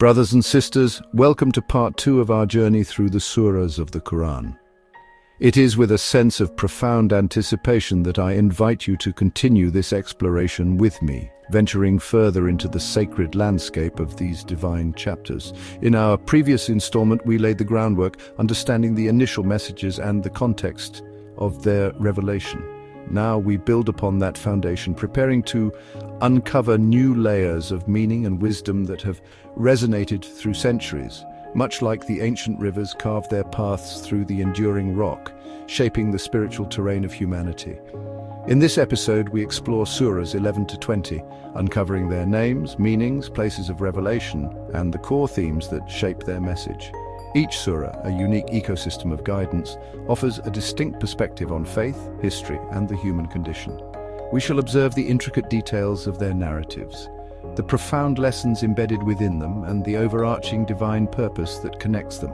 Brothers and sisters, welcome to part 2 of our journey through the Surahs of the Qur'an. It is with a sense of profound anticipation that I invite you to continue this exploration with me, venturing further into the sacred landscape of these divine chapters. In our previous installment, we laid the groundwork, understanding the initial messages and the context of their revelation. Now we build upon that foundation, preparing to uncover new layers of meaning and wisdom that have resonated through centuries, much like the ancient rivers carved their paths through the enduring rock, shaping the spiritual terrain of humanity. In this episode, we explore Surahs 11 to 20, uncovering their names, meanings, places of revelation, and the core themes that shape their message. Each surah, a unique ecosystem of guidance, offers a distinct perspective on faith, history, and the human condition. We shall observe the intricate details of their narratives, the profound lessons embedded within them, and the overarching divine purpose that connects them.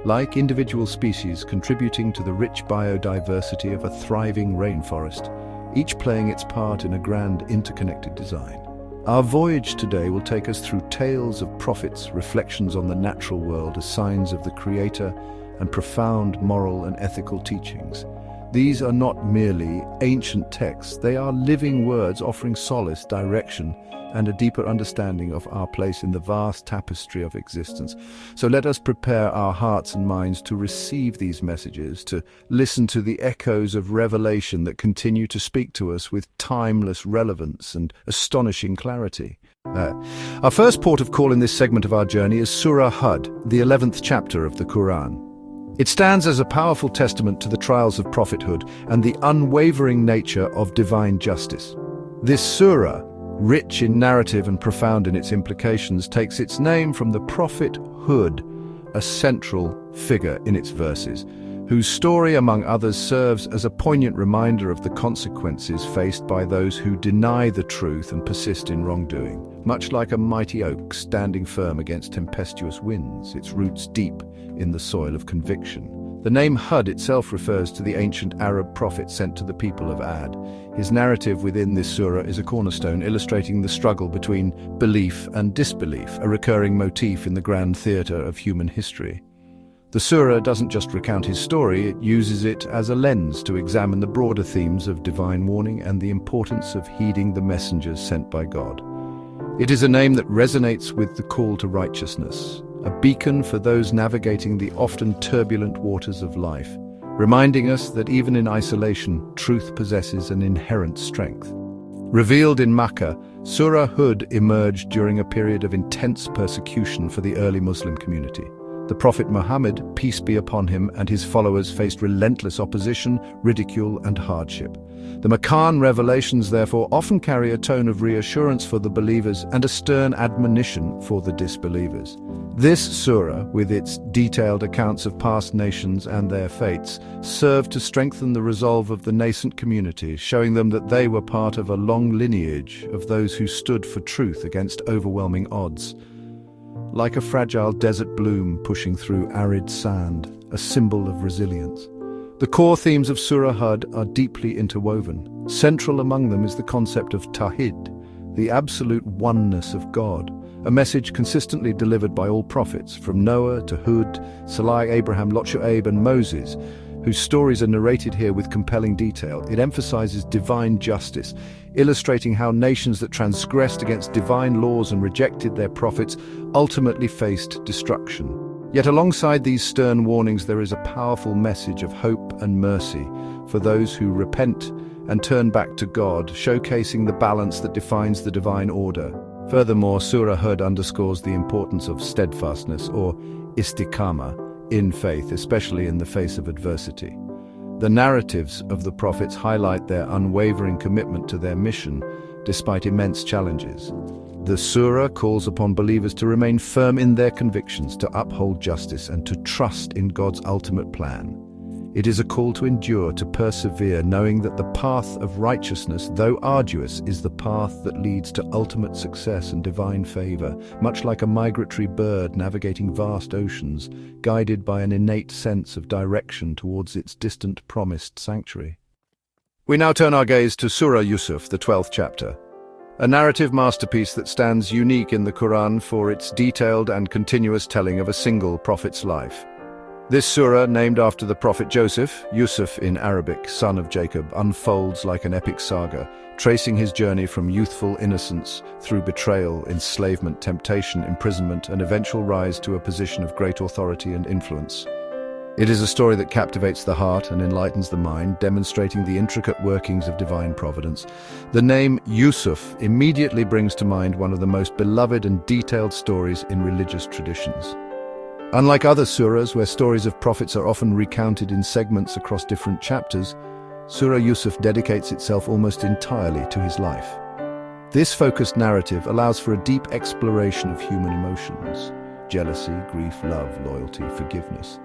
Like individual species contributing to the rich biodiversity of a thriving rainforest, each playing its part in a grand interconnected design. Our voyage today will take us through tales of prophets, reflections on the natural world as signs of the Creator, and profound moral and ethical teachings. These are not merely ancient texts, they are living words offering solace, direction, and a deeper understanding of our place in the vast tapestry of existence. So let us prepare our hearts and minds to receive these messages, to listen to the echoes of revelation that continue to speak to us with timeless relevance and astonishing clarity. Our first port of call in this segment of our journey is Surah Hud, the 11th chapter of the Qur'an. It stands as a powerful testament to the trials of prophethood and the unwavering nature of divine justice. This surah, rich in narrative and profound in its implications, takes its name from the Prophet Hud, a central figure in its verses, whose story, among others, serves as a poignant reminder of the consequences faced by those who deny the truth and persist in wrongdoing. Much like a mighty oak standing firm against tempestuous winds, its roots deep in the soil of conviction. The name Hud itself refers to the ancient Arab prophet sent to the people of Ad. His narrative within this surah is a cornerstone, illustrating the struggle between belief and disbelief, a recurring motif in the grand theatre of human history. The surah doesn't just recount his story, it uses it as a lens to examine the broader themes of divine warning and the importance of heeding the messengers sent by God. It is a name that resonates with the call to righteousness, a beacon for those navigating the often turbulent waters of life, reminding us that even in isolation, truth possesses an inherent strength. Revealed in Makkah, Surah Hud emerged during a period of intense persecution for the early Muslim community. The Prophet Muhammad, peace be upon him, and his followers faced relentless opposition, ridicule, and hardship. The Makkah revelations therefore often carry a tone of reassurance for the believers and a stern admonition for the disbelievers. This surah, with its detailed accounts of past nations and their fates, served to strengthen the resolve of the nascent community, showing them that they were part of a long lineage of those who stood for truth against overwhelming odds. Like a fragile desert bloom pushing through arid sand, a symbol of resilience. The core themes of Surah Hud are deeply interwoven. Central among them is the concept of Tawhid, the absolute oneness of God, a message consistently delivered by all prophets, from Noah to Hud, Salih, Abraham, Lot, Shu'aib, and Moses, whose stories are narrated here with compelling detail. It emphasizes divine justice, illustrating how nations that transgressed against divine laws and rejected their prophets ultimately faced destruction. Yet alongside these stern warnings, there is a powerful message of hope and mercy for those who repent and turn back to God, showcasing the balance that defines the divine order. Furthermore, Surah Hud underscores the importance of steadfastness, or istiqamah, in faith, especially in the face of adversity. The narratives of the prophets highlight their unwavering commitment to their mission, despite immense challenges. The surah calls upon believers to remain firm in their convictions, to uphold justice, and to trust in God's ultimate plan. It is a call to endure, to persevere, knowing that the path of righteousness, though arduous, is the path that leads to ultimate success and divine favor, much like a migratory bird navigating vast oceans, guided by an innate sense of direction towards its distant promised sanctuary. We now turn our gaze to Surah Yusuf, the 12th chapter. a narrative masterpiece that stands unique in the Quran for its detailed and continuous telling of a single prophet's life. This surah, named after the prophet Joseph, Yusuf in Arabic, son of Jacob, unfolds like an epic saga, tracing his journey from youthful innocence through betrayal, enslavement, temptation, imprisonment, and eventual rise to a position of great authority and influence. It is a story that captivates the heart and enlightens the mind, demonstrating the intricate workings of divine providence. The name Yusuf immediately brings to mind one of the most beloved and detailed stories in religious traditions. Unlike other surahs, where stories of prophets are often recounted in segments across different chapters, Surah Yusuf dedicates itself almost entirely to his life. This focused narrative allows for a deep exploration of human emotions: jealousy, grief, love, loyalty, forgiveness,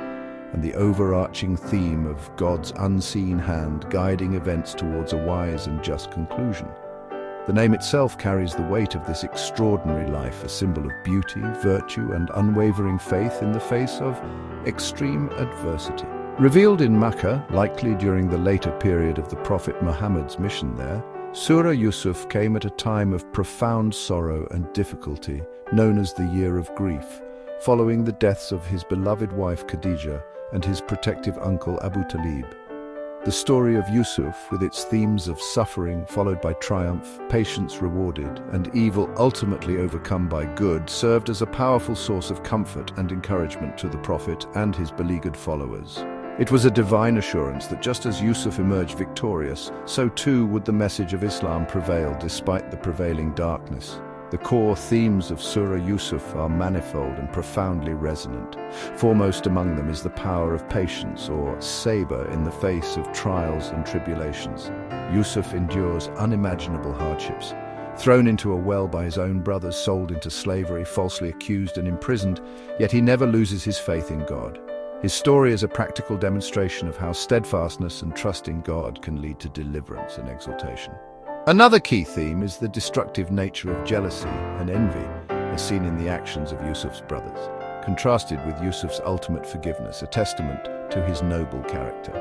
and the overarching theme of God's unseen hand guiding events towards a wise and just conclusion. The name itself carries the weight of this extraordinary life, a symbol of beauty, virtue, and unwavering faith in the face of extreme adversity. Revealed in Makkah, likely during the later period of the Prophet Muhammad's mission there, Surah Yusuf came at a time of profound sorrow and difficulty, known as the Year of Grief, following the deaths of his beloved wife Khadijah and his protective uncle Abu Talib. The story of Yusuf, with its themes of suffering followed by triumph, patience rewarded, and evil ultimately overcome by good, served as a powerful source of comfort and encouragement to the Prophet and his beleaguered followers. It was a divine assurance that just as Yusuf emerged victorious, so too would the message of Islam prevail despite the prevailing darkness. The core themes of Surah Yusuf are manifold and profoundly resonant. Foremost among them is the power of patience, or sabr, in the face of trials and tribulations. Yusuf endures unimaginable hardships. Thrown into a well by his own brothers, sold into slavery, falsely accused and imprisoned, yet he never loses his faith in God. His story is a practical demonstration of how steadfastness and trust in God can lead to deliverance and exaltation. Another key theme is the destructive nature of jealousy and envy, as seen in the actions of Yusuf's brothers, contrasted with Yusuf's ultimate forgiveness, a testament to his noble character.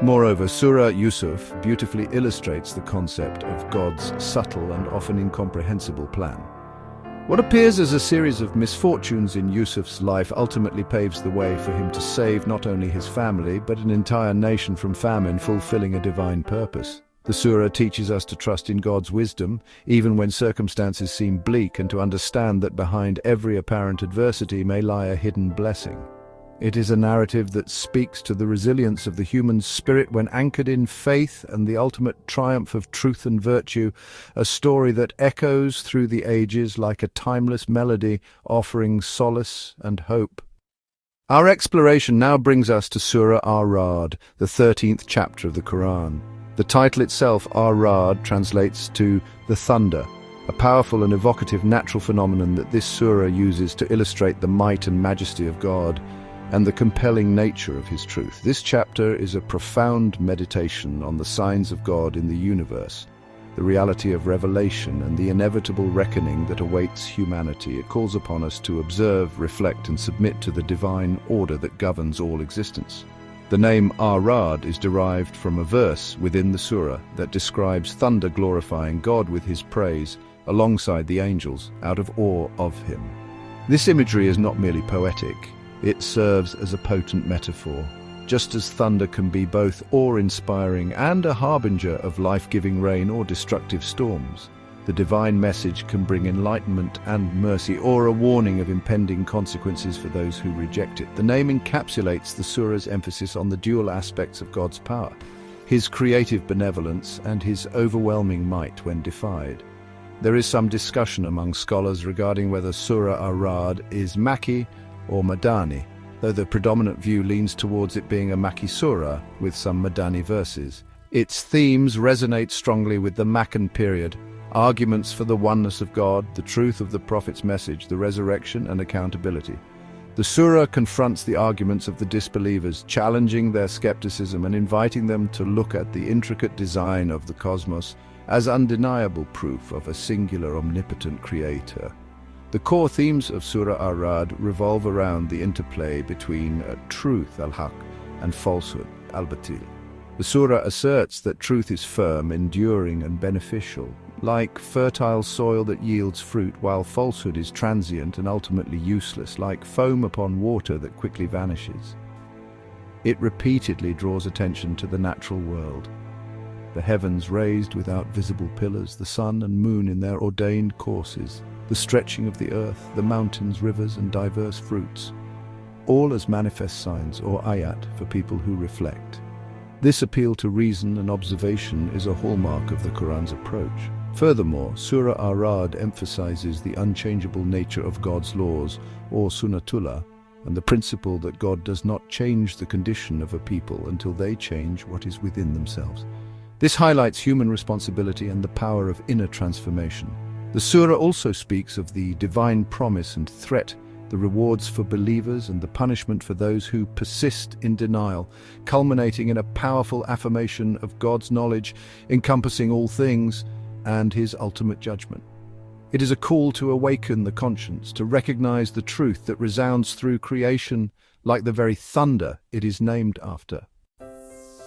Moreover, Surah Yusuf beautifully illustrates the concept of God's subtle and often incomprehensible plan. What appears as a series of misfortunes in Yusuf's life ultimately paves the way for him to save not only his family, but an entire nation from famine, fulfilling a divine purpose. The surah teaches us to trust in God's wisdom, even when circumstances seem bleak, and to understand that behind every apparent adversity may lie a hidden blessing. It is a narrative that speaks to the resilience of the human spirit when anchored in faith and the ultimate triumph of truth and virtue, a story that echoes through the ages like a timeless melody, offering solace and hope. Our exploration now brings us to Surah Ar-Ra'd, the 13th chapter of the Quran. The title itself, Ar-Ra'd, translates to the thunder, a powerful and evocative natural phenomenon that this surah uses to illustrate the might and majesty of God and the compelling nature of his truth. This chapter is a profound meditation on the signs of God in the universe, the reality of revelation, and the inevitable reckoning that awaits humanity. It calls upon us to observe, reflect, and submit to the divine order that governs all existence. The name Ar-Ra'd is derived from a verse within the surah that describes thunder glorifying God with his praise alongside the angels out of awe of him. This imagery is not merely poetic, it serves as a potent metaphor. Just as thunder can be both awe-inspiring and a harbinger of life-giving rain or destructive storms, the divine message can bring enlightenment and mercy, or a warning of impending consequences for those who reject it. The name encapsulates the surah's emphasis on the dual aspects of God's power, his creative benevolence and his overwhelming might when defied. There is some discussion among scholars regarding whether Surah Ar-Ra'd is Makki or Madani, though the predominant view leans towards it being a Makki surah with some Madani verses. Its themes resonate strongly with the Makkan period: arguments for the oneness of God, the truth of the Prophet's message, the resurrection and accountability. The surah confronts the arguments of the disbelievers, challenging their skepticism and inviting them to look at the intricate design of the cosmos as undeniable proof of a singular omnipotent creator. The core themes of Surah Ar-Ra'd revolve around the interplay between truth, al-haq, and falsehood, al-batil. The surah asserts that truth is firm, enduring, and beneficial, like fertile soil that yields fruit, while falsehood is transient and ultimately useless, like foam upon water that quickly vanishes. It repeatedly draws attention to the natural world. The heavens raised without visible pillars, the sun and moon in their ordained courses, the stretching of the earth, the mountains, rivers, and diverse fruits, all as manifest signs or ayat for people who reflect. This appeal to reason and observation is a hallmark of the Quran's approach. Furthermore, Surah Ra'd emphasizes the unchangeable nature of God's laws, or sunnatullah, and the principle that God does not change the condition of a people until they change what is within themselves. This highlights human responsibility and the power of inner transformation. The surah also speaks of the divine promise and threat, the rewards for believers and the punishment for those who persist in denial, culminating in a powerful affirmation of God's knowledge encompassing all things and his ultimate judgment. It is a call to awaken the conscience, to recognize the truth that resounds through creation like the very thunder it is named after.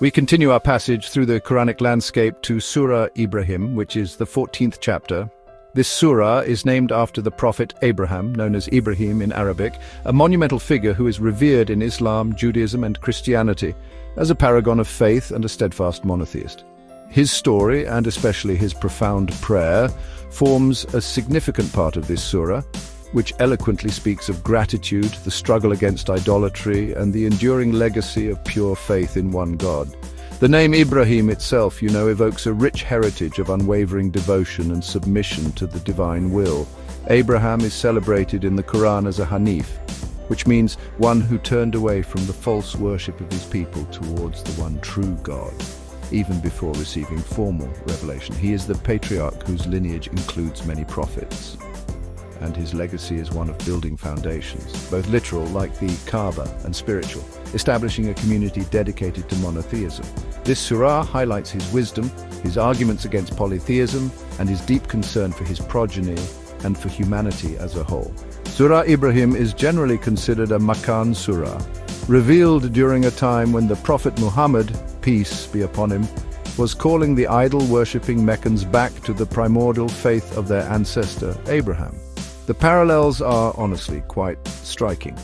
We continue our passage through the Quranic landscape to Surah Ibrahim, which is the 14th chapter. This surah is named after the Prophet Abraham, known as Ibrahim in Arabic, a monumental figure who is revered in Islam, Judaism, and Christianity as a paragon of faith and a steadfast monotheist. His story, and especially his profound prayer, forms a significant part of this surah, which eloquently speaks of gratitude, the struggle against idolatry, and the enduring legacy of pure faith in one God. The name Ibrahim itself, evokes a rich heritage of unwavering devotion and submission to the divine will. Abraham is celebrated in the Quran as a Hanif, which means one who turned away from the false worship of his people towards the one true God, even before receiving formal revelation. He is the patriarch whose lineage includes many prophets, and his legacy is one of building foundations, both literal, like the Kaaba, and spiritual, establishing a community dedicated to monotheism. This surah highlights his wisdom, his arguments against polytheism, and his deep concern for his progeny and for humanity as a whole. Surah Ibrahim is generally considered a Makan surah, revealed during a time when the Prophet Muhammad, peace be upon him, was calling the idol-worshipping Meccans back to the primordial faith of their ancestor Abraham. The parallels are honestly quite striking.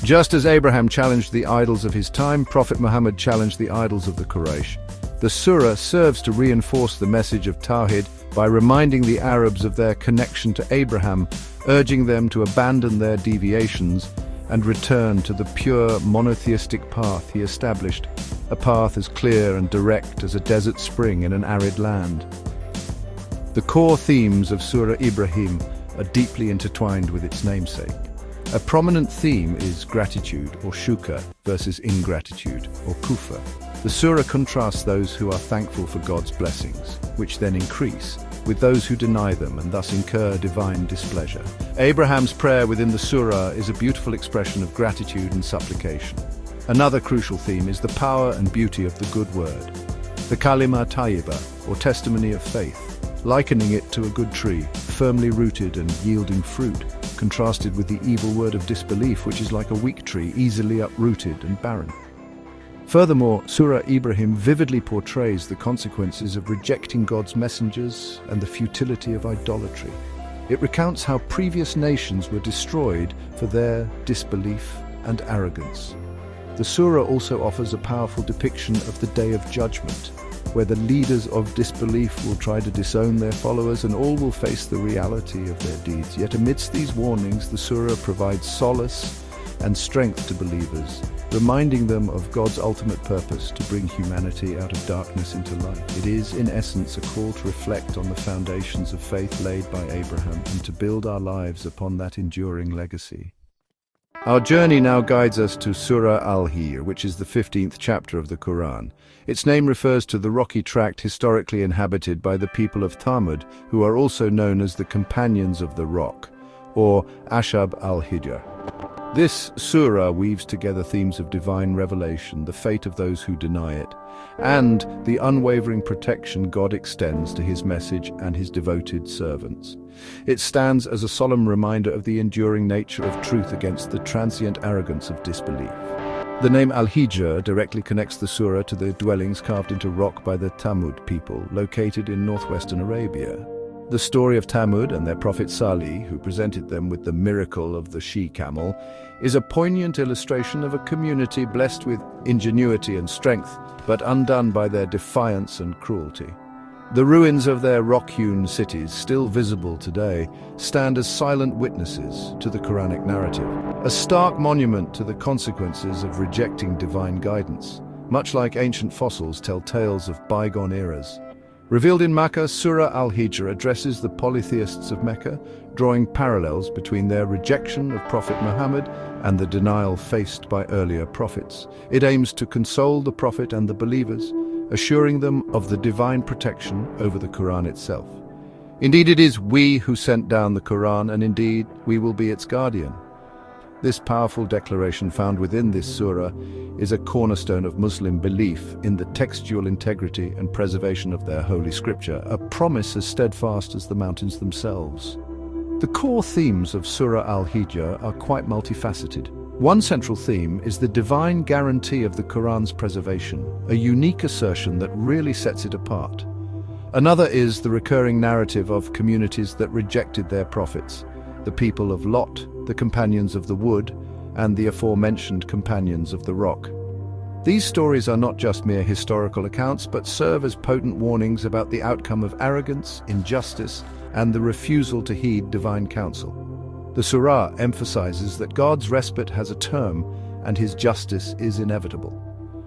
Just as Abraham challenged the idols of his time, Prophet Muhammad challenged the idols of the Quraysh. The surah serves to reinforce the message of Tawhid by reminding the Arabs of their connection to Abraham, urging them to abandon their deviations and return to the pure monotheistic path he established, a path as clear and direct as a desert spring in an arid land. The core themes of Surah Ibrahim are deeply intertwined with its namesake. A prominent theme is gratitude, or shukr, versus ingratitude, or kufr. The surah contrasts those who are thankful for God's blessings, which then increase, with those who deny them and thus incur divine displeasure. Abraham's prayer within the surah is a beautiful expression of gratitude and supplication. Another crucial theme is the power and beauty of the good word, the kalima tayyibah, or testimony of faith, likening it to a good tree, firmly rooted and yielding fruit, contrasted with the evil word of disbelief, which is like a weak tree, easily uprooted and barren. Furthermore, Surah Ibrahim vividly portrays the consequences of rejecting God's messengers and the futility of idolatry. It recounts how previous nations were destroyed for their disbelief and arrogance. The surah also offers a powerful depiction of the Day of Judgment, where the leaders of disbelief will try to disown their followers and all will face the reality of their deeds. Yet amidst these warnings, the surah provides solace and strength to believers, reminding them of God's ultimate purpose to bring humanity out of darkness into light. It is, in essence, a call to reflect on the foundations of faith laid by Abraham and to build our lives upon that enduring legacy. Our journey now guides us to Surah Al-Hijr, which is the 15th chapter of the Quran. Its name refers to the rocky tract historically inhabited by the people of Thamud, who are also known as the Companions of the Rock, or Ashab al-Hijr. This surah weaves together themes of divine revelation, the fate of those who deny it, and the unwavering protection God extends to his message and his devoted servants. It stands as a solemn reminder of the enduring nature of truth against the transient arrogance of disbelief. The name Al-Hijr directly connects the surah to the dwellings carved into rock by the Thamud people, located in northwestern Arabia. The story of Thamud and their prophet Salih, who presented them with the miracle of the she-camel, is a poignant illustration of a community blessed with ingenuity and strength, but undone by their defiance and cruelty. The ruins of their rock-hewn cities, still visible today, stand as silent witnesses to the Quranic narrative, a stark monument to the consequences of rejecting divine guidance. Much like ancient fossils tell tales of bygone eras. Revealed in Makkah, Surah Al-Hijr addresses the polytheists of Mecca, drawing parallels between their rejection of Prophet Muhammad and the denial faced by earlier prophets. It aims to console the prophet and the believers, assuring them of the divine protection over the Qur'an itself. Indeed, it is we who sent down the Qur'an, and indeed, we will be its guardian. This powerful declaration found within this surah is a cornerstone of Muslim belief in the textual integrity and preservation of their holy scripture, a promise as steadfast as the mountains themselves. The core themes of Surah Al-Hijr are quite multifaceted. One central theme is the divine guarantee of the Qur'an's preservation, a unique assertion that really sets it apart. Another is the recurring narrative of communities that rejected their prophets, the people of Lot, the companions of the wood, and the aforementioned companions of the rock. These stories are not just mere historical accounts, but serve as potent warnings about the outcome of arrogance, injustice, and the refusal to heed divine counsel. The surah emphasizes that God's respite has a term, and his justice is inevitable.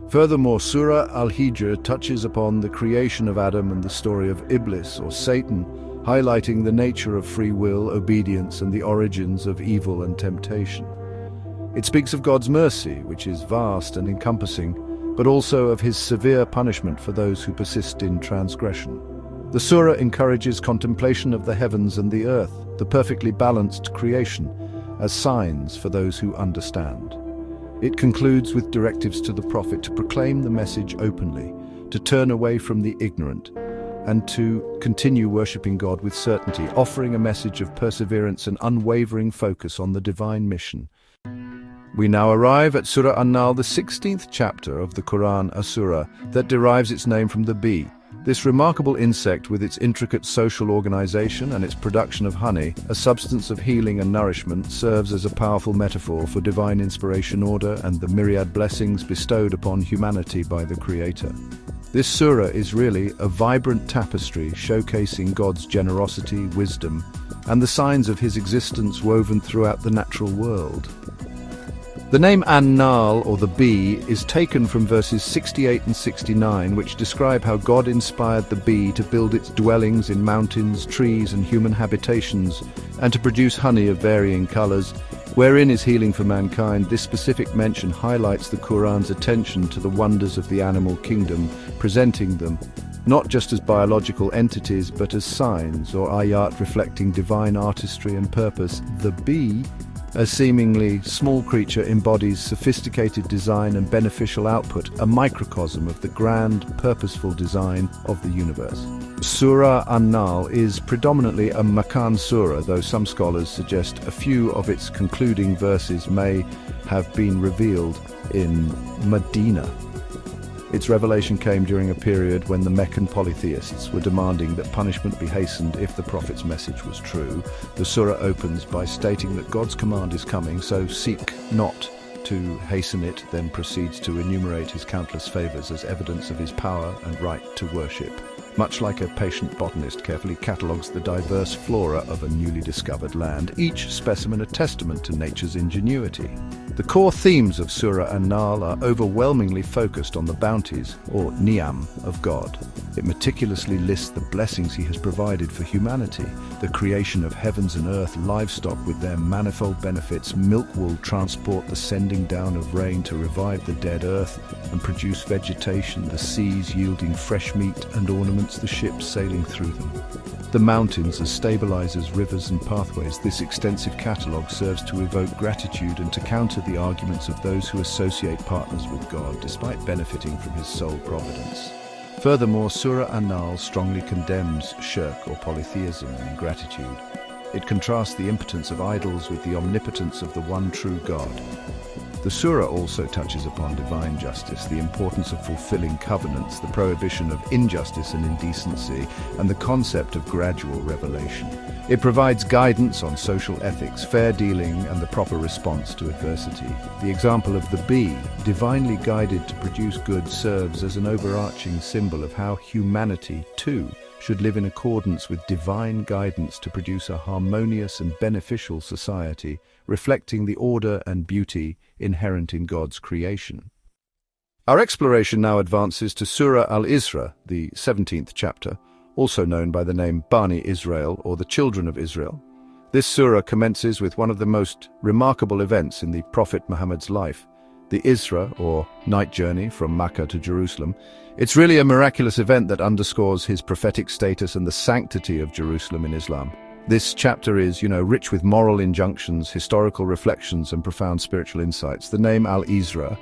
Furthermore, Surah Al-Hijr touches upon the creation of Adam and the story of Iblis, or Satan, highlighting the nature of free will, obedience, and the origins of evil and temptation. It speaks of God's mercy, which is vast and encompassing, but also of his severe punishment for those who persist in transgression. The surah encourages contemplation of the heavens and the earth, the perfectly balanced creation, as signs for those who understand. It concludes with directives to the prophet to proclaim the message openly, to turn away from the ignorant, and to continue worshipping God with certainty, offering a message of perseverance and unwavering focus on the divine mission. We now arrive at Surah An-Nahl, the 16th chapter of the Qur'an, a surah that derives its name from the bee. This remarkable insect, with its intricate social organization and its production of honey, a substance of healing and nourishment, serves as a powerful metaphor for divine inspiration, order, and the myriad blessings bestowed upon humanity by the Creator. This surah is really a vibrant tapestry showcasing God's generosity, wisdom, and the signs of his existence woven throughout the natural world. The name An-Nahl, or the bee, is taken from verses 68 and 69, which describe how God inspired the bee to build its dwellings in mountains, trees, and human habitations, and to produce honey of varying colors, wherein is healing for mankind. This specific mention highlights the Qur'an's attention to the wonders of the animal kingdom, presenting them not just as biological entities, but as signs or ayat reflecting divine artistry and purpose. The bee, a seemingly small creature, embodies sophisticated design and beneficial output, a microcosm of the grand, purposeful design of the universe. Surah An-Nahl is predominantly a Makkan surah, though some scholars suggest a few of its concluding verses may have been revealed in Medina. Its revelation came during a period when the Meccan polytheists were demanding that punishment be hastened if the prophet's message was true. The surah opens by stating that God's command is coming, so seek not to hasten it, then proceeds to enumerate his countless favors as evidence of his power and right to worship. Much like a patient botanist carefully catalogues the diverse flora of a newly discovered land, each specimen a testament to nature's ingenuity. The core themes of Surah An-Nahl are overwhelmingly focused on the bounties, or ni'am, of God. It meticulously lists the blessings he has provided for humanity, the creation of heavens and earth, livestock with their manifold benefits, milk will transport the sending down of rain to revive the dead earth and produce vegetation, the seas yielding fresh meat and ornaments, the ships sailing through them. The mountains as stabilizers, rivers and pathways. This extensive catalogue serves to evoke gratitude and to counter the arguments of those who associate partners with God despite benefiting from his sole providence. Furthermore, Surah An-Nahl strongly condemns shirk or polytheism and ingratitude. It contrasts the impotence of idols with the omnipotence of the one true God. The surah also touches upon divine justice, the importance of fulfilling covenants, the prohibition of injustice and indecency, and the concept of gradual revelation. It provides guidance on social ethics, fair dealing, and the proper response to adversity. The example of the bee, divinely guided to produce good, serves as an overarching symbol of how humanity, too, should live in accordance with divine guidance to produce a harmonious and beneficial society, reflecting the order and beauty inherent in God's creation. Our exploration now advances to Surah Al-Isra, the 17th chapter, also known by the name Bani Israel, or the Children of Israel. This surah commences with one of the most remarkable events in the Prophet Muhammad's life, the Isra, or night journey from Makkah to Jerusalem. It's really a miraculous event that underscores his prophetic status and the sanctity of Jerusalem in Islam. This chapter is, rich with moral injunctions, historical reflections, and profound spiritual insights. The name Al-Isra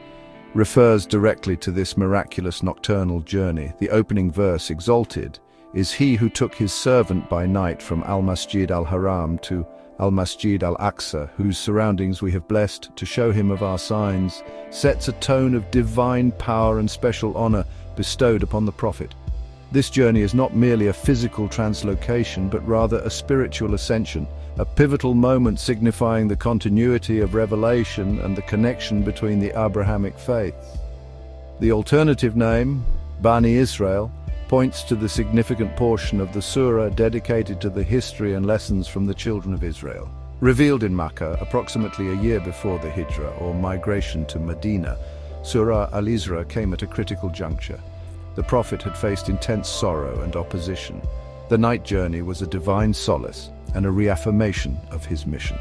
refers directly to this miraculous nocturnal journey. The opening verse, exalted, is he who took his servant by night from Al-Masjid al-Haram to Al-Masjid al-Aqsa, whose surroundings we have blessed to show him of our signs, sets a tone of divine power and special honor bestowed upon the Prophet. This journey is not merely a physical translocation, but rather a spiritual ascension, a pivotal moment signifying the continuity of revelation and the connection between the Abrahamic faiths. The alternative name, Bani Israel, points to the significant portion of the surah dedicated to the history and lessons from the children of Israel. Revealed in Makkah approximately a year before the Hijrah, or migration to Medina, Surah Al-Isra came at a critical juncture. The Prophet had faced intense sorrow and opposition. The night journey was a divine solace and a reaffirmation of his mission.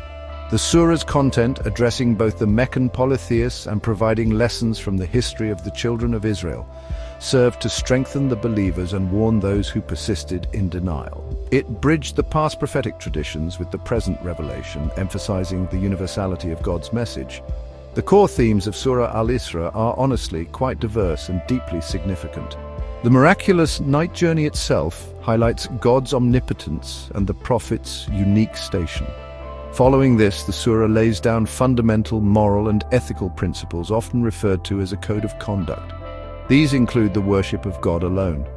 The surah's content, addressing both the Meccan polytheists and providing lessons from the history of the children of Israel, served to strengthen the believers and warn those who persisted in denial. It bridged the past prophetic traditions with the present revelation, emphasizing the universality of God's message. The core themes of Surah Al-Isra are honestly quite diverse and deeply significant. The miraculous night journey itself highlights God's omnipotence and the Prophet's unique station. Following this, the surah lays down fundamental moral and ethical principles, often referred to as a code of conduct. These include the worship of God alone.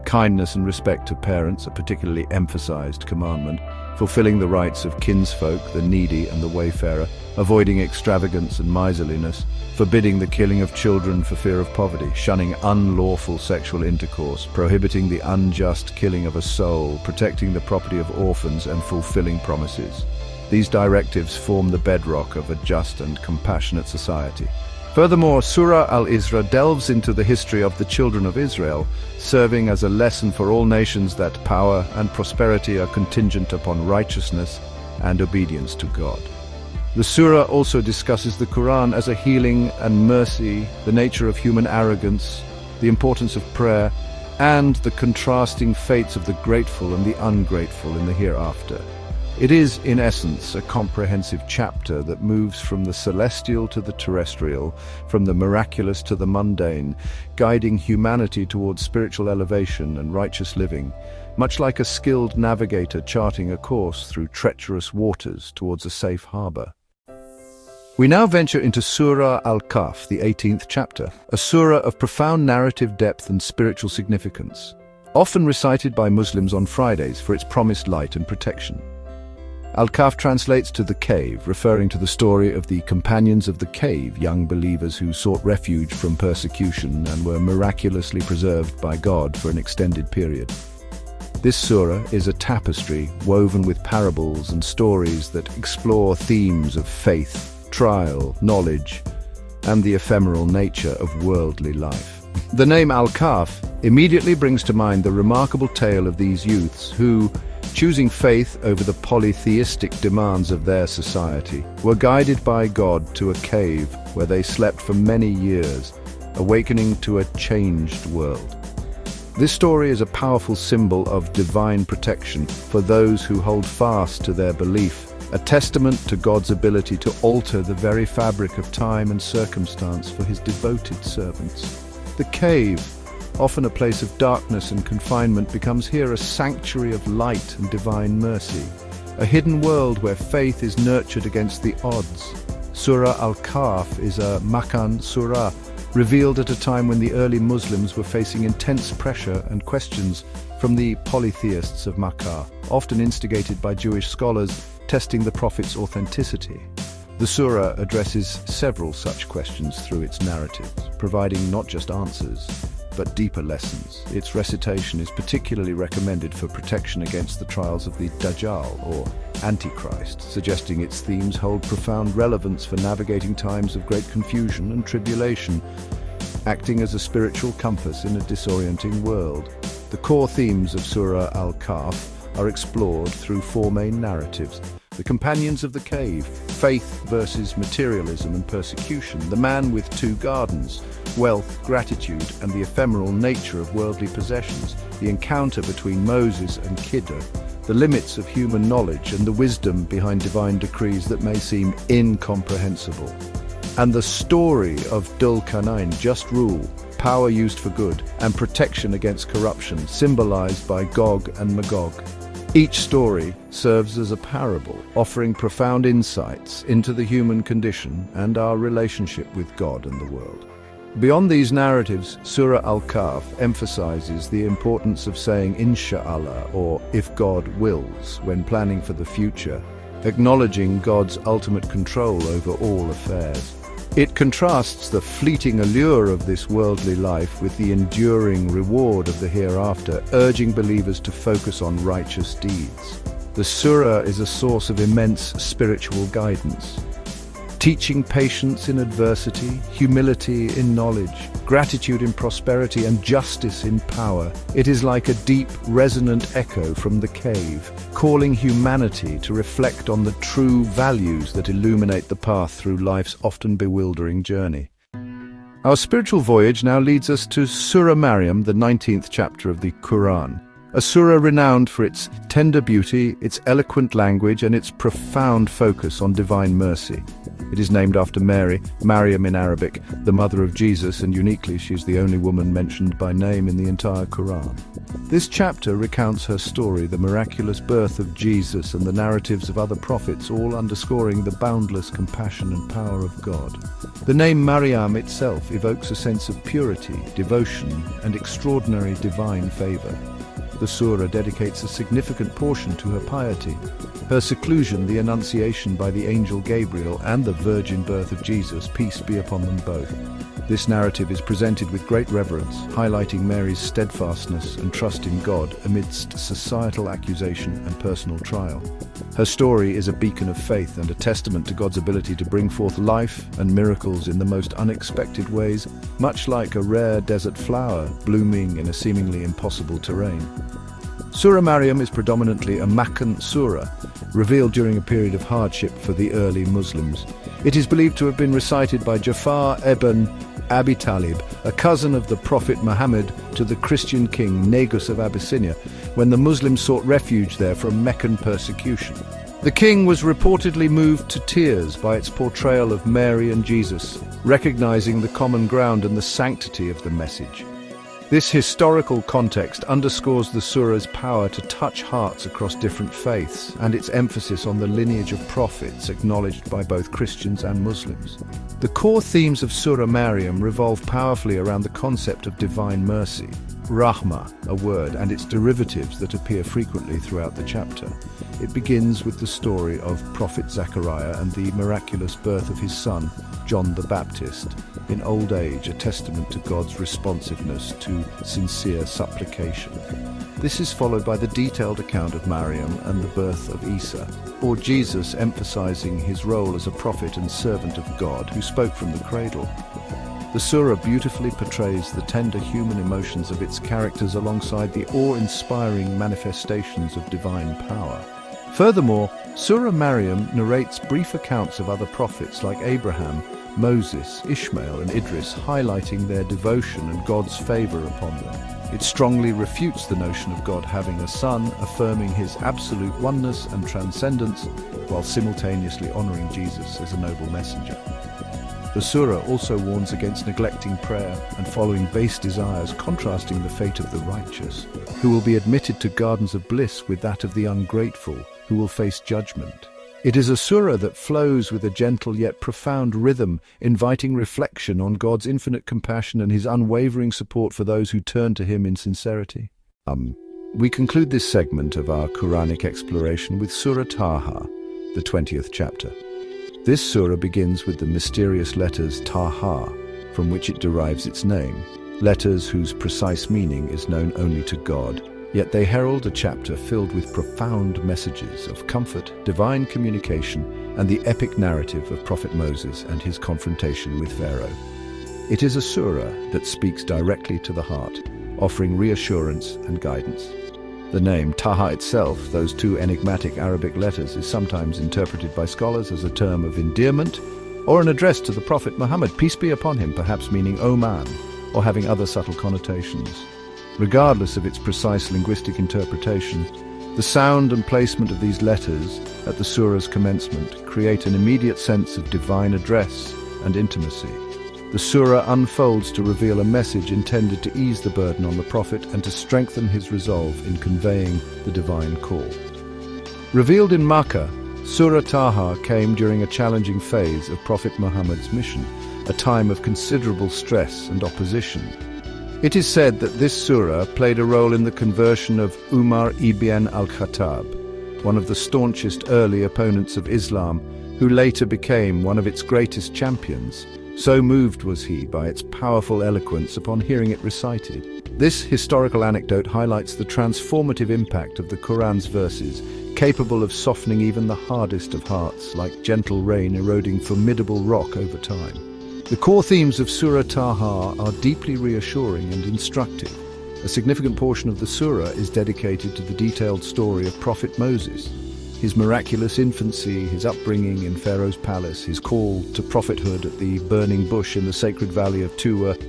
Kindness and respect to parents, a particularly emphasized commandment, fulfilling the rights of kinsfolk, the needy and the wayfarer, avoiding extravagance and miserliness, forbidding the killing of children for fear of poverty, shunning unlawful sexual intercourse, prohibiting the unjust killing of a soul, protecting the property of orphans, and fulfilling promises. These directives form the bedrock of a just and compassionate society. Furthermore, Surah Al-Isra delves into the history of the children of Israel, serving as a lesson for all nations that power and prosperity are contingent upon righteousness and obedience to God. The surah also discusses the Qur'an as a healing and mercy, the nature of human arrogance, the importance of prayer, and the contrasting fates of the grateful and the ungrateful in the hereafter. It is, in essence, a comprehensive chapter that moves from the celestial to the terrestrial, from the miraculous to the mundane, guiding humanity towards spiritual elevation and righteous living, much like a skilled navigator charting a course through treacherous waters towards a safe harbor. We now venture into Surah Al-Kahf, the 18th chapter, a surah of profound narrative depth and spiritual significance, often recited by Muslims on Fridays for its promised light and protection. Al-Kahf translates to the cave, referring to the story of the companions of the cave, young believers who sought refuge from persecution and were miraculously preserved by God for an extended period. This surah is a tapestry woven with parables and stories that explore themes of faith, trial, knowledge, and the ephemeral nature of worldly life. The name Al-Kahf immediately brings to mind the remarkable tale of these youths who, choosing faith over the polytheistic demands of their society, were guided by God to a cave where they slept for many years, awakening to a changed world. This story is a powerful symbol of divine protection for those who hold fast to their belief, a testament to God's ability to alter the very fabric of time and circumstance for his devoted servants. The cave, often a place of darkness and confinement, becomes here a sanctuary of light and divine mercy, a hidden world where faith is nurtured against the odds. Surah Al-Kahf is a Makkan surah, revealed at a time when the early Muslims were facing intense pressure and questions from the polytheists of Makkah, often instigated by Jewish scholars testing the Prophet's authenticity. The surah addresses several such questions through its narratives, providing not just answers, but deeper lessons. Its recitation is particularly recommended for protection against the trials of the Dajjal, or Antichrist, suggesting its themes hold profound relevance for navigating times of great confusion and tribulation, acting as a spiritual compass in a disorienting world. The core themes of Surah Al-Kahf are explored through four main narratives: the companions of the cave, faith versus materialism and persecution, the man with two gardens, wealth, gratitude, and the ephemeral nature of worldly possessions, the encounter between Moses and Khidr, the limits of human knowledge and the wisdom behind divine decrees that may seem incomprehensible, and the story of Dhul Qarnayn, just rule, power used for good, and protection against corruption, symbolized by Gog and Magog. Each story serves as a parable, offering profound insights into the human condition and our relationship with God and the world. Beyond these narratives, Surah Al-Kahf emphasizes the importance of saying Insha'Allah, or if God wills, when planning for the future, acknowledging God's ultimate control over all affairs. It contrasts the fleeting allure of this worldly life with the enduring reward of the hereafter, urging believers to focus on righteous deeds. The surah is a source of immense spiritual guidance, teaching patience in adversity, humility in knowledge, gratitude in prosperity, and justice in power. It is like a deep, resonant echo from the cave, calling humanity to reflect on the true values that illuminate the path through life's often bewildering journey. Our spiritual voyage now leads us to Surah Maryam, the 19th chapter of the Qur'an. A surah renowned for its tender beauty, its eloquent language, and its profound focus on divine mercy. It is named after Mary, Maryam in Arabic, the mother of Jesus, and uniquely she is the only woman mentioned by name in the entire Quran. This chapter recounts her story, the miraculous birth of Jesus, and the narratives of other prophets, all underscoring the boundless compassion and power of God. The name Maryam itself evokes a sense of purity, devotion, and extraordinary divine favor. The surah dedicates a significant portion to her piety, her seclusion, the Annunciation by the angel Gabriel, and the virgin birth of Jesus, peace be upon them both. This narrative is presented with great reverence, highlighting Mary's steadfastness and trust in God amidst societal accusation and personal trial. Her story is a beacon of faith and a testament to God's ability to bring forth life and miracles in the most unexpected ways, much like a rare desert flower blooming in a seemingly impossible terrain. Surah Maryam is predominantly a Makkan surah, revealed during a period of hardship for the early Muslims. It is believed to have been recited by Jafar ibn Abi Talib, a cousin of the Prophet Muhammad, to the Christian king Negus of Abyssinia, when the Muslims sought refuge there from Meccan persecution. The king was reportedly moved to tears by its portrayal of Mary and Jesus, recognizing the common ground and the sanctity of the message. This historical context underscores the surah's power to touch hearts across different faiths and its emphasis on the lineage of prophets acknowledged by both Christians and Muslims. The core themes of Surah Maryam revolve powerfully around the concept of divine mercy, Rahmah, a word, and its derivatives that appear frequently throughout the chapter. It begins with the story of Prophet Zechariah and the miraculous birth of his son, John the Baptist, in old age, a testament to God's responsiveness to sincere supplication. This is followed by the detailed account of Maryam and the birth of Isa, or Jesus, emphasizing his role as a prophet and servant of God who spoke from the cradle. The surah beautifully portrays the tender human emotions of its characters alongside the awe-inspiring manifestations of divine power. Furthermore, Surah Maryam narrates brief accounts of other prophets like Abraham, Moses, Ishmael, and Idris, highlighting their devotion and God's favor upon them. It strongly refutes the notion of God having a son, affirming his absolute oneness and transcendence, while simultaneously honoring Jesus as a noble messenger. The surah also warns against neglecting prayer and following base desires, contrasting the fate of the righteous, who will be admitted to gardens of bliss with that of the ungrateful, who will face judgment. It is a surah that flows with a gentle yet profound rhythm, inviting reflection on God's infinite compassion and his unwavering support for those who turn to him in sincerity. We conclude this segment of our Quranic exploration with Surah Taha, the 20th chapter. This surah begins with the mysterious letters Taha, from which it derives its name, letters whose precise meaning is known only to God, yet they herald a chapter filled with profound messages of comfort, divine communication, and the epic narrative of Prophet Moses and his confrontation with Pharaoh. It is a surah that speaks directly to the heart, offering reassurance and guidance. The name Taha itself, those two enigmatic Arabic letters, is sometimes interpreted by scholars as a term of endearment or an address to the Prophet Muhammad, peace be upon him, perhaps meaning "O man," or having other subtle connotations. Regardless of its precise linguistic interpretation, the sound and placement of these letters at the surah's commencement create an immediate sense of divine address and intimacy. The surah unfolds to reveal a message intended to ease the burden on the Prophet and to strengthen his resolve in conveying the divine call. Revealed in Makkah, Surah Taha came during a challenging phase of Prophet Muhammad's mission, a time of considerable stress and opposition. It is said that this surah played a role in the conversion of Umar ibn al-Khattab, one of the staunchest early opponents of Islam, who later became one of its greatest champions. So moved was he by its powerful eloquence upon hearing it recited. This historical anecdote highlights the transformative impact of the Qur'an's verses, capable of softening even the hardest of hearts, like gentle rain eroding formidable rock over time. The core themes of Surah Taha are deeply reassuring and instructive. A significant portion of the surah is dedicated to the detailed story of Prophet Moses. His miraculous infancy, his upbringing in Pharaoh's palace, his call to prophethood at the burning bush in the sacred valley of Tuwa,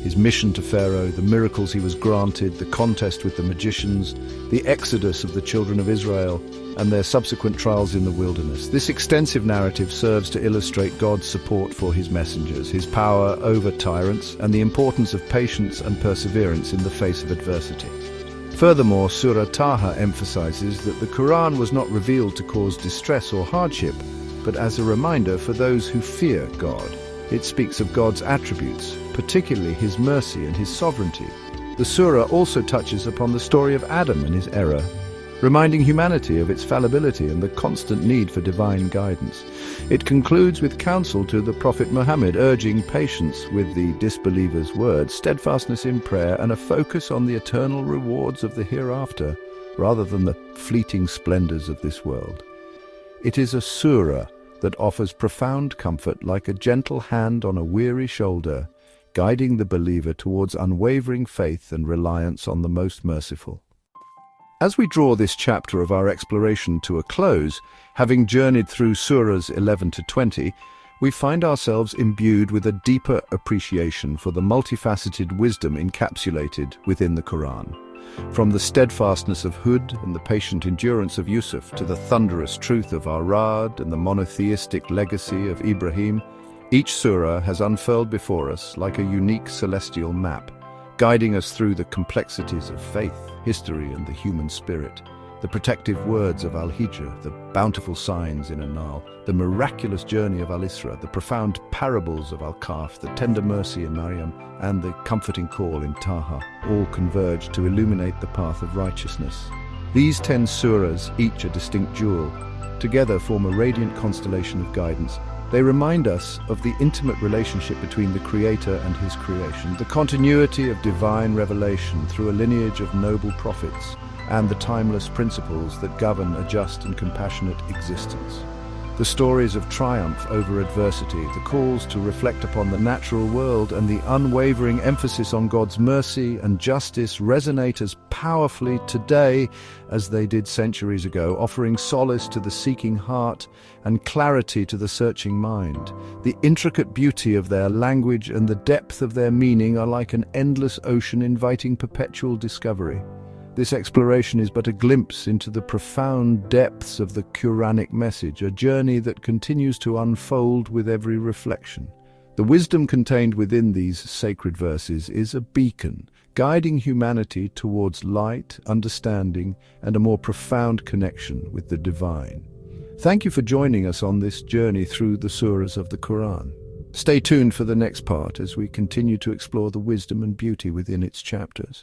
his mission to Pharaoh, the miracles he was granted, the contest with the magicians, the exodus of the children of Israel, and their subsequent trials in the wilderness. This extensive narrative serves to illustrate God's support for his messengers, his power over tyrants, and the importance of patience and perseverance in the face of adversity. Furthermore, Surah Taha emphasizes that the Quran was not revealed to cause distress or hardship, but as a reminder for those who fear God. It speaks of God's attributes, particularly his mercy and his sovereignty. The surah also touches upon the story of Adam and his error, reminding humanity of its fallibility and the constant need for divine guidance. It concludes with counsel to the Prophet Muhammad, urging patience with the disbelievers' words, steadfastness in prayer, and a focus on the eternal rewards of the hereafter, rather than the fleeting splendors of this world. It is a surah that offers profound comfort, like a gentle hand on a weary shoulder, guiding the believer towards unwavering faith and reliance on the Most Merciful. As we draw this chapter of our exploration to a close, having journeyed through Surahs 11 to 20, we find ourselves imbued with a deeper appreciation for the multifaceted wisdom encapsulated within the Quran. From the steadfastness of Hud and the patient endurance of Yusuf to the thunderous truth of Arad and the monotheistic legacy of Ibrahim, each surah has unfurled before us like a unique celestial map, guiding us through the complexities of faith, history, and the human spirit. The protective words of Al-Hijr, the bountiful signs in Anal, the miraculous journey of Al-Isra, the profound parables of Al-Kahf, the tender mercy in Maryam, and the comforting call in Taha, all converge to illuminate the path of righteousness. These 10 surahs, each a distinct jewel, together form a radiant constellation of guidance. They remind us of the intimate relationship between the Creator and his creation, the continuity of divine revelation through a lineage of noble prophets, and the timeless principles that govern a just and compassionate existence. The stories of triumph over adversity, the calls to reflect upon the natural world, and the unwavering emphasis on God's mercy and justice resonate as powerfully today as they did centuries ago, offering solace to the seeking heart and clarity to the searching mind. The intricate beauty of their language and the depth of their meaning are like an endless ocean inviting perpetual discovery. This exploration is but a glimpse into the profound depths of the Qur'anic message, a journey that continues to unfold with every reflection. The wisdom contained within these sacred verses is a beacon, guiding humanity towards light, understanding, and a more profound connection with the divine. Thank you for joining us on this journey through the Surahs of the Quran. Stay tuned for the next part as we continue to explore the wisdom and beauty within its chapters.